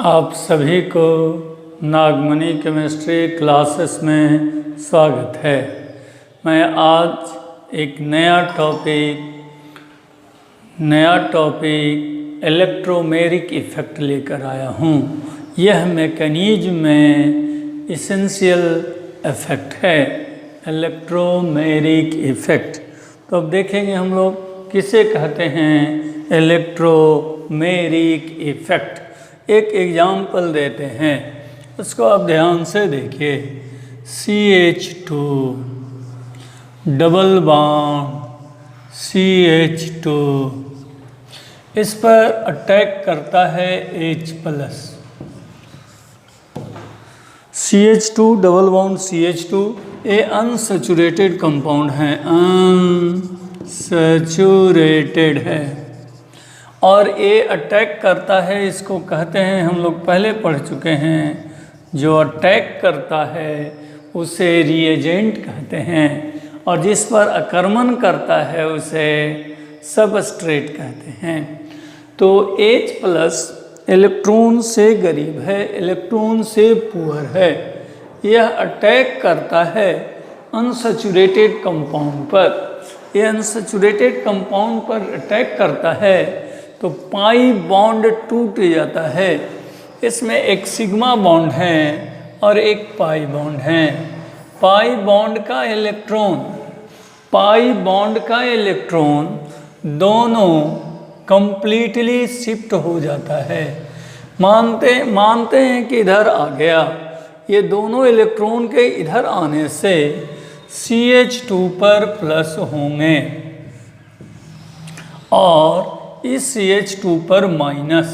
आप सभी को नागमणि केमिस्ट्री क्लासेस में स्वागत है। मैं आज एक नया टॉपिक इलेक्ट्रोमेरिक इफ़ेक्ट लेकर आया हूँ। यह मैकेनिज्म में इसेंशियल इफ़ेक्ट है, इलेक्ट्रोमेरिक इफ़ेक्ट। तो अब देखेंगे हम लोग किसे कहते हैं इलेक्ट्रोमेरिक इफ़ेक्ट। एक एग्जाम्पल देते हैं, उसको आप ध्यान से देखिए। CH2 डबल बॉन्ड CH2, इस पर अटैक करता है H+। CH2 double bond CH2 ये अनसैचुरेटेड कंपाउंड है, अनसैचुरेटेड है, और ये अटैक करता है, इसको कहते हैं, हम लोग पहले पढ़ चुके हैं, जो अटैक करता है उसे रिएजेंट कहते हैं, और जिस पर आक्रमण करता है उसे सबस्ट्रेट कहते हैं। तो H+ इलेक्ट्रॉन से गरीब है, इलेक्ट्रॉन से पुअर है। यह अटैक करता है अनसैचुरेटेड कंपाउंड पर। यह अनसैचुरेटेड कंपाउंड पर अटैक करता है तो पाई बॉन्ड टूट जाता है। इसमें एक सिग्मा बॉन्ड है और एक पाई बॉन्ड है। पाई बॉन्ड का इलेक्ट्रॉन दोनों कंप्लीटली शिफ्ट हो जाता है। मानते हैं कि इधर आ गया। ये दोनों इलेक्ट्रॉन के इधर आने से CH2 पर प्लस होंगे और इस CH2 पर माइनस,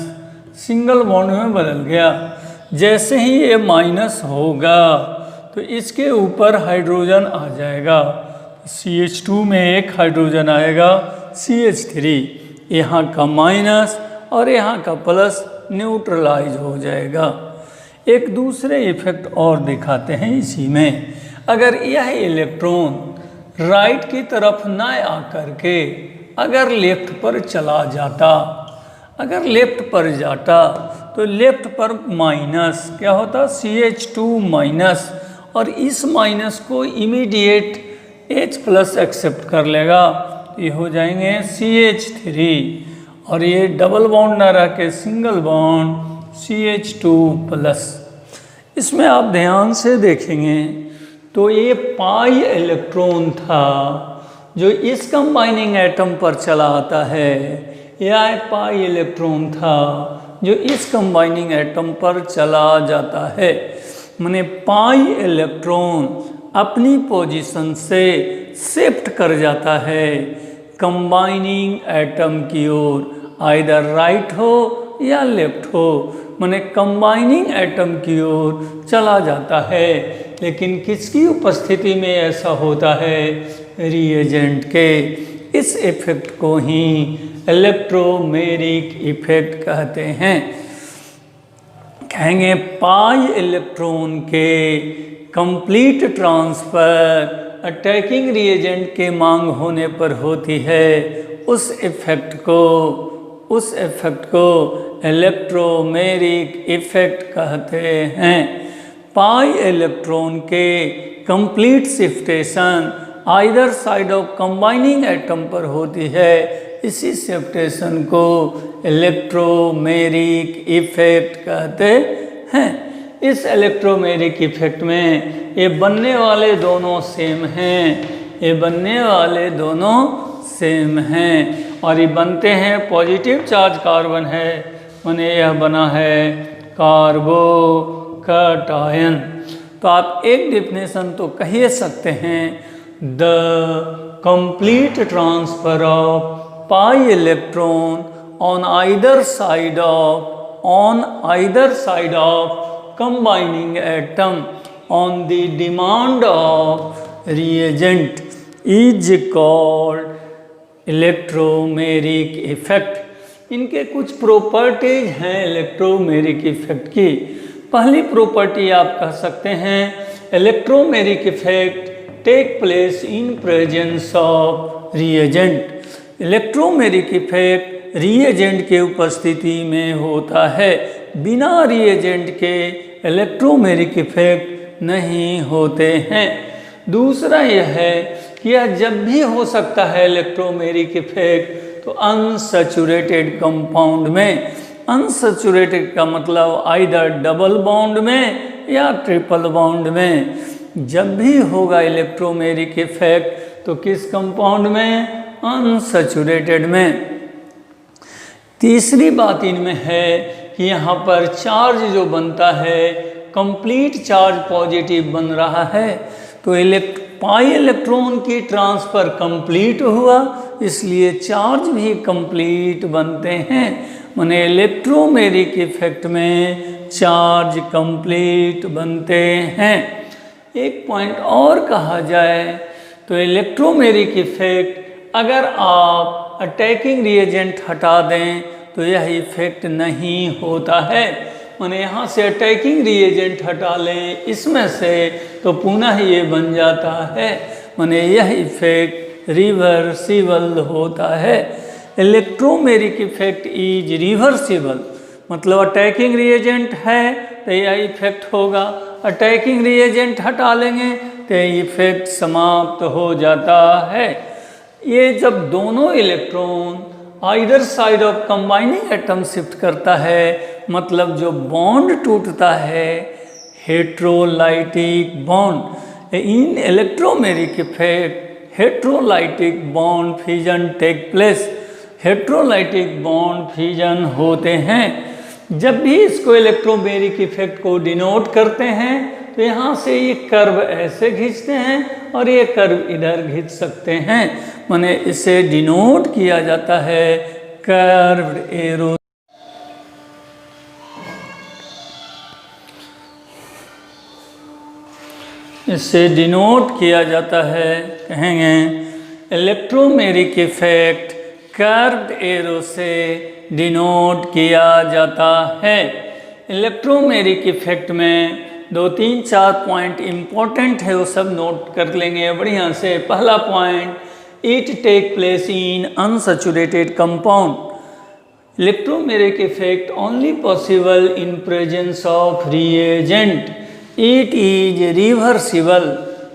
सिंगल बॉन्ड में बदल गया। जैसे ही ये माइनस होगा तो इसके ऊपर हाइड्रोजन आ जाएगा। CH2 में एक हाइड्रोजन आएगा CH3, यहाँ का माइनस और यहाँ का प्लस न्यूट्रलाइज हो जाएगा। एक दूसरे इफेक्ट और दिखाते हैं इसी में। अगर यह इलेक्ट्रॉन राइट की तरफ न आकर के अगर लेफ्ट पर चला जाता, तो लेफ्ट पर माइनस क्या होता, CH2 माइनस, और इस माइनस को इमीडिएट H+ एक्सेप्ट कर लेगा, ये हो जाएंगे CH3, और ये डबल बॉन्ड ना रह के सिंगल बॉन्ड CH2+। इसमें आप ध्यान से देखेंगे तो ये पाई इलेक्ट्रॉन था जो इस कंबाइनिंग एटम पर चला आता है, यह पाई इलेक्ट्रॉन था जो इस कंबाइनिंग एटम पर चला जाता है। माने पाई इलेक्ट्रॉन अपनी पोजीशन से शिफ्ट कर जाता है कंबाइनिंग एटम की ओर, आइदर राइट हो या लेफ्ट हो, माने कंबाइनिंग एटम की ओर चला जाता है। लेकिन किसकी उपस्थिति में ऐसा होता है, रिएजेंट के। इस इफेक्ट को ही इलेक्ट्रोमेरिक इफेक्ट कहते हैं। कहेंगे पाई इलेक्ट्रॉन के कंप्लीट ट्रांसफर अटैकिंग रिएजेंट के मांग होने पर होती है। उस इफेक्ट को इलेक्ट्रोमेरिक इफेक्ट कहते हैं। पाई इलेक्ट्रॉन के कंप्लीट शिफ्टेशन either side of combining atom पर होती है। इसी शिफ्टेशन को इलेक्ट्रोमेरिक इफेक्ट कहते हैं। इस इलेक्ट्रोमेरिक इफेक्ट में ये बनने वाले दोनों सेम हैं, और ये बनते हैं, पॉजिटिव चार्ज कार्बन है, माने यह बना है कार्बोकैटायन। तो आप एक डेफिनेशन तो कह ही सकते हैं, the complete transfer of pi electron on either side of combining atom on the demand of reagent is called electromeric effect. इनके कुछ प्रॉपर्टीज हैं इलेक्ट्रोमेरिक इफेक्ट की। पहली प्रॉपर्टी आप कह सकते हैं, electromeric effect take place in presence of reagent. Electromeric effect reagent के उपस्थिति में होता है। बिना रिएजेंट के इलेक्ट्रोमेरिक इफेक्ट नहीं होते हैं। दूसरा यह है कि यह जब भी हो सकता है इलेक्ट्रोमेरिक इफेक्ट तो अनसैचुरेटेड कंपाउंड में। अनसैचुरेटेड का मतलब आइदर डबल बॉन्ड में या ट्रिपल बॉन्ड में। जब भी होगा इलेक्ट्रोमेरिक इफेक्ट तो किस कंपाउंड में? अनसैचुरेटेड में। तीसरी बात इनमें है कि यहाँ पर चार्ज जो बनता है कंप्लीट चार्ज पॉजिटिव बन रहा है, तो पाई इलेक्ट्रॉन की ट्रांसफर कंप्लीट हुआ, इसलिए चार्ज भी कंप्लीट बनते हैं। माने इलेक्ट्रोमेरिक इफेक्ट में चार्ज कंप्लीट बनते हैं। एक पॉइंट और कहा जाए तो इलेक्ट्रोमेरिक इफेक्ट अगर आप अटैकिंग रिएजेंट हटा दें तो यह इफेक्ट नहीं होता है। माने यहाँ से अटैकिंग रिएजेंट हटा लें इसमें से तो पुनः ये बन जाता है। माने यह इफेक्ट रिवर्सिबल होता है। इलेक्ट्रोमेरिक इफेक्ट इज रिवर्सिबल, मतलब अटैकिंग रिएजेंट है तो यह इफेक्ट होगा, अटैकिंग रिएजेंट हटा लेंगे तो इफेक्ट समाप्त हो जाता है। ये जब दोनों electron either side of combining atom shift करता है, मतलब जो बॉन्ड टूटता है heterolytic bond. In electromeric effect heterolytic bond fusion take place. Heterolytic bond fusion होते हैं। जब भी इसको इलेक्ट्रोमेरिक इफेक्ट को डिनोट करते हैं तो यहाँ से ये कर्व ऐसे खींचते हैं और ये कर्व इधर खींच सकते हैं। माने इसे डिनोट किया जाता है कर्व्ड एरो। इससे डिनोट किया जाता है, कहेंगे इलेक्ट्रोमेरिक इफेक्ट कर्व्ड एरो से डिनोट किया जाता है। इलेक्ट्रोमेरिक इफेक्ट में 2-3-4 पॉइंट इम्पोर्टेंट है, वो सब नोट कर लेंगे बढ़िया से। पहला point, it take place in unsaturated compound. Electromeric effect only possible in presence of reagent. It is reversible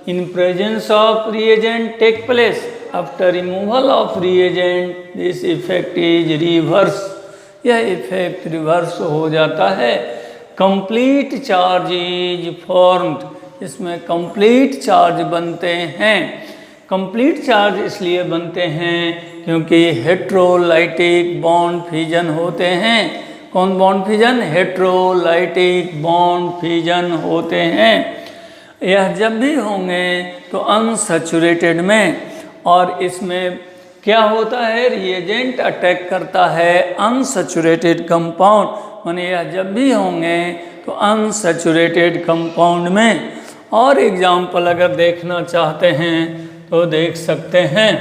in presence of reagent take place. After removal of reagent this effect is reverse. यह effect reverse हो जाता है। Complete charge is formed. इसमें complete charge बनते हैं। Complete charge इसलिए बनते हैं क्योंकि हेट्रोलाइटिक बॉन्ड फ्यूजन होते हैं। कौन bond fusion? Heterolytic bond fusion होते हैं। यह जब भी होंगे तो अनसैचुरेटेड में, और इसमें क्या होता है? रिएजेंट अटैक करता है अनसैचुरेटेड कंपाउंड। माने यह जब भी होंगे तो अनसैचुरेटेड कंपाउंड में। और एग्जाम्पल अगर देखना चाहते हैं तो देख सकते हैं।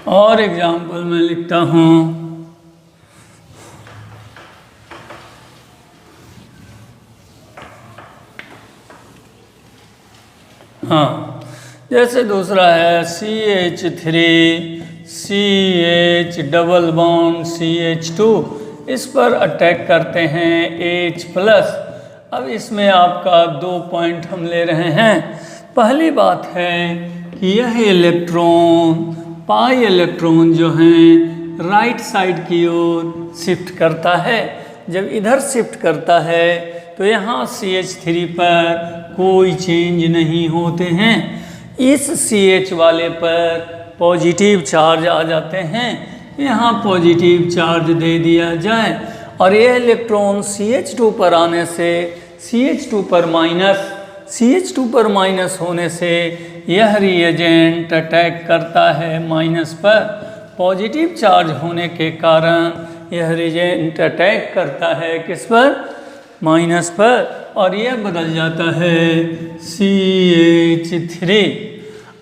और एग्जाम्पल मैं लिखता हूँ, हाँ, जैसे दूसरा है CH3 CH double bond CH2, इस पर अटैक करते हैं H+। अब इसमें आपका 2 पॉइंट हम ले रहे हैं। पहली बात है कि यह इलेक्ट्रॉन पाई इलेक्ट्रॉन जो हैं राइट साइड की ओर शिफ्ट करता है। जब इधर शिफ्ट करता है तो यहाँ CH3 पर कोई चेंज नहीं होते हैं। इस CH वाले पर पॉजिटिव चार्ज आ जाते हैं, यहाँ पॉजिटिव चार्ज दे दिया जाए और यह इलेक्ट्रॉन CH2 पर आने से CH2 पर माइनस होने से यह रिएजेंट अटैक करता है माइनस पर। पॉजिटिव चार्ज होने के कारण यह रिएजेंट अटैक करता है किस पर? माइनस पर, और यह बदल जाता है CH3।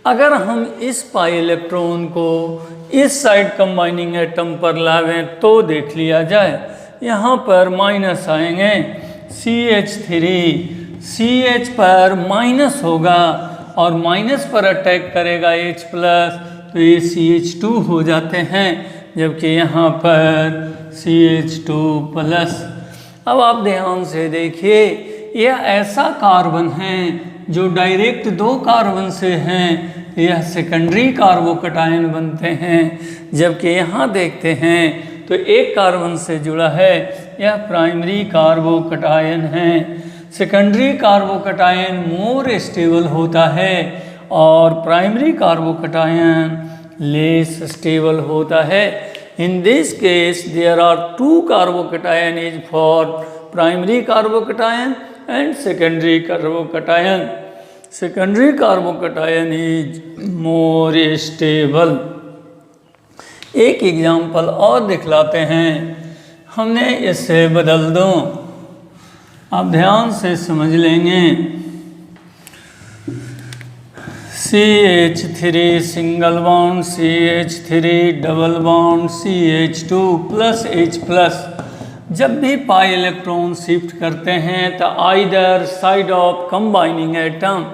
अगर हम इस पाई इलेक्ट्रॉन को इस साइड कंबाइनिंग एटम पर लावें तो देख लिया जाए, यहाँ पर माइनस आएंगे। CH पर माइनस होगा और माइनस पर अटैक करेगा H+, तो ये CH2 हो जाते हैं। जबकि यहाँ पर CH2+। अब आप ध्यान से देखिए, यह ऐसा कार्बन है जो डायरेक्ट दो कार्बन से हैं, यह सेकेंडरी कार्बोकटायन बनते हैं। जबकि यहाँ देखते हैं तो एक कार्बन से जुड़ा है, यह प्राइमरी कार्बोकटायन है। सेकेंडरी कार्बोकटायन मोर स्टेबल होता है और प्राइमरी कार्बोकटायन लेस स्टेबल होता है। In this case there are two carbocation is for primary carbocation and secondary carbocation. Secondary carbocation is more stable. एक एग्जाम्पल और दिखलाते हैं, हमने इसे बदल दो, आप ध्यान से समझ लेंगे। CH3 single bond, CH3 double bond, CH2+H+। जब भी पाई इलेक्ट्रॉन शिफ्ट करते हैं तो either side of combining atom,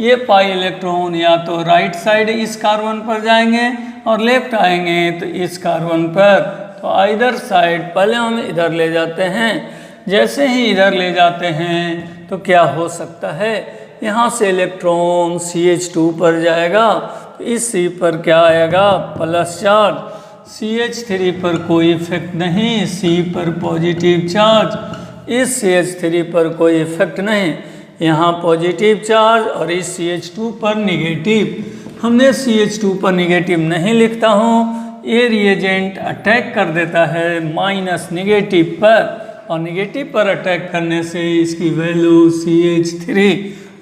ये पाई इलेक्ट्रॉन या तो राइट साइड इस कार्बन पर जाएंगे और लेफ्ट आएंगे तो इस कार्बन पर। तो आइदर साइड पहले हम इधर ले जाते हैं, जैसे ही इधर ले जाते हैं तो क्या हो सकता है, यहाँ से इलेक्ट्रॉन CH2 पर जाएगा तो इस C पर क्या आएगा, प्लस चार्ज। CH3 पर कोई इफेक्ट नहीं, C पर पॉजिटिव चार्ज, इस CH3 पर कोई इफेक्ट नहीं, यहाँ पॉजिटिव चार्ज और इस CH2 पर निगेटिव। हमने CH2 पर निगेटिव नहीं लिखता हूँ, ये रिएजेंट अटैक कर देता है माइनस निगेटिव पर, और निगेटिव पर अटैक करने से इसकी वैल्यू CH3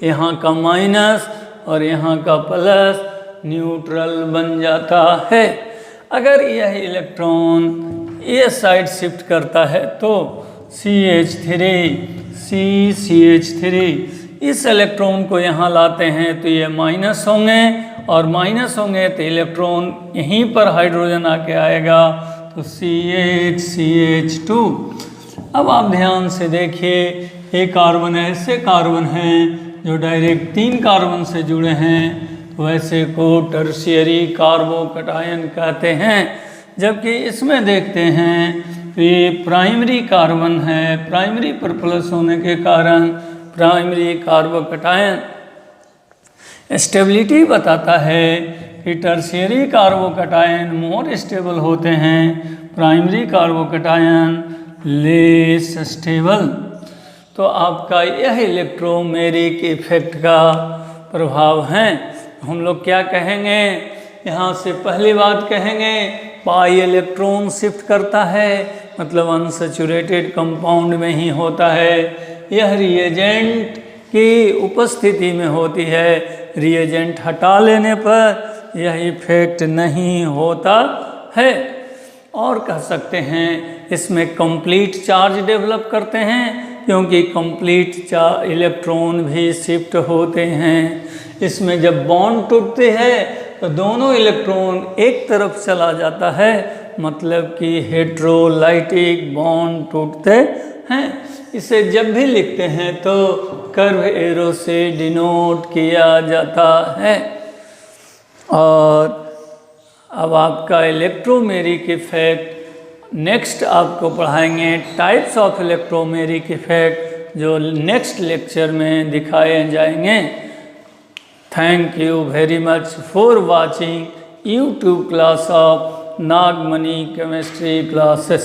यहाँ का माइनस और यहाँ का प्लस न्यूट्रल बन जाता है। अगर यह इलेक्ट्रॉन ये साइड शिफ्ट करता है तो CH3 CH3 इस इलेक्ट्रॉन को यहाँ लाते हैं तो ये माइनस होंगे, और माइनस होंगे तो इलेक्ट्रॉन यहीं पर हाइड्रोजन आके आएगा तो CH2। अब आप ध्यान से देखिए, ये कार्बन ऐसे कार्बन हैं जो डायरेक्ट तीन कार्बन से जुड़े हैं, तो ऐसे को टर्शियरी कार्बोकटायन कहते हैं। जबकि इसमें देखते हैं तो ये प्राइमरी कार्बन है, प्राइमरी पर प्लस होने के कारण प्राइमरी कार्बोकटायन। स्टेबिलिटी बताता है कि टर्शियरी कार्बोकटायन मोर स्टेबल होते हैं, प्राइमरी कार्बोकटायन लेस स्टेबल। तो आपका यह इलेक्ट्रोमेरिक इफेक्ट का प्रभाव है। हम लोग क्या कहेंगे, यहाँ से पहली बात कहेंगे, पाई इलेक्ट्रॉन शिफ्ट करता है, मतलब अनसैचुरेटेड कंपाउंड में ही होता है। यह रिएजेंट की उपस्थिति में होती है, रिएजेंट हटा लेने पर यह इफेक्ट नहीं होता है। और कह सकते हैं इसमें कंप्लीट चार्ज डेवलप करते हैं, क्योंकि कंप्लीट इलेक्ट्रॉन भी शिफ्ट होते हैं। इसमें जब बॉन्ड टूटते हैं तो दोनों इलेक्ट्रॉन एक तरफ चला जाता है, मतलब कि हेट्रोलाइटिक बॉन्ड टूटते हैं। इसे जब भी लिखते हैं तो कर्व एरो से डिनोट किया जाता है। और अब आपका इलेक्ट्रोमेरिक इफेक्ट नेक्स्ट आपको पढ़ाएंगे, टाइप्स ऑफ इलेक्ट्रोमेरिक इफेक्ट, जो नेक्स्ट लेक्चर में दिखाए जाएंगे। Thank you very much for watching YouTube class of Nagmani chemistry classes.